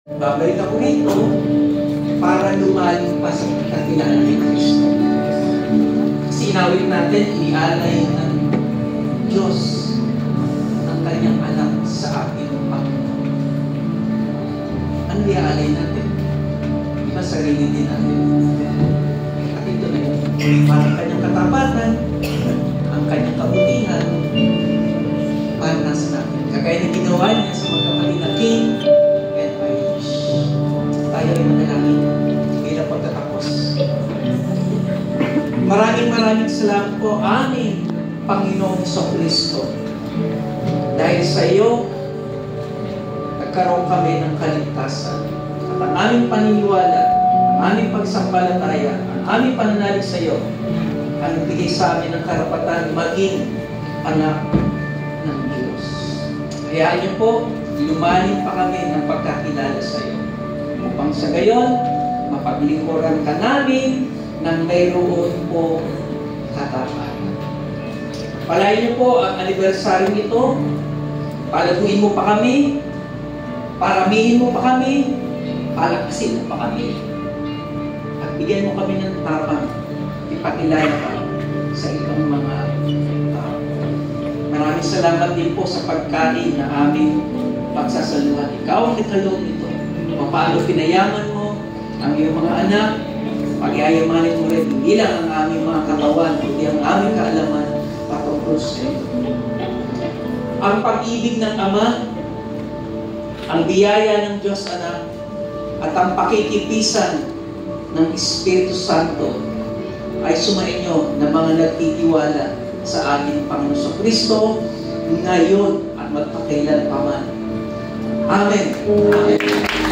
Babalik ako rito para lumalim pa sa pagkakilala ni Kristo. Kasi inawit natin, inialay ng Diyos ang kanyang anak sa ating Panginoon. Ano iaalay natin? Iba sarili din natin. At ito na yun. Para ang kanyang katapatan, ang kanyang kabutihan, para nasa natin. Kagaya na ginawa niya sa magkapatid na King and Irish. Tayo ay manalangin bilang pagtatapos. Maraming salamat po, aming Panginoong Kristo. Dahil sa iyo, nagkaroon kami ng kaligtasan. At ang aming paniniwala, ang aming pagsampalataya, ang aming pananalig sa iyo, ang nagbigay sa amin ng karapatan maging anak ng Diyos. Hayaan niyo po, lumalim pa kami ng pagkakilala sa iyo. Upang sa gayon, mapaglingkuran ka namin ng mayroon po katapatan. Palayan niyo po ang anibersaryo nito. Palaguin mo pa kami. Paramihin mo pa kami. Palakasin mo pa kami. At bigyan mo kami ng tapang ipakilala ka sa ibang mga tao. Maraming salamat din po sa pagkain na aming pagsasaluhan. Ikaw ang nagkaloob nito. Paano pinayaman mo ang iyong mga anak, pag-iayamanin mo rin hindi lang ang aming mga katawan, kundi ang aming kaalaman patungkol sa iyo. Ang pag-ibig ng Ama, ang biyaya ng Diyos Anak, at ang pakikipisan ng Espiritu Santo ay sumainyo na mga nagtitiwala sa ating Panginoon Kristo ngayon at magpakailan pa man. Amen. Amen.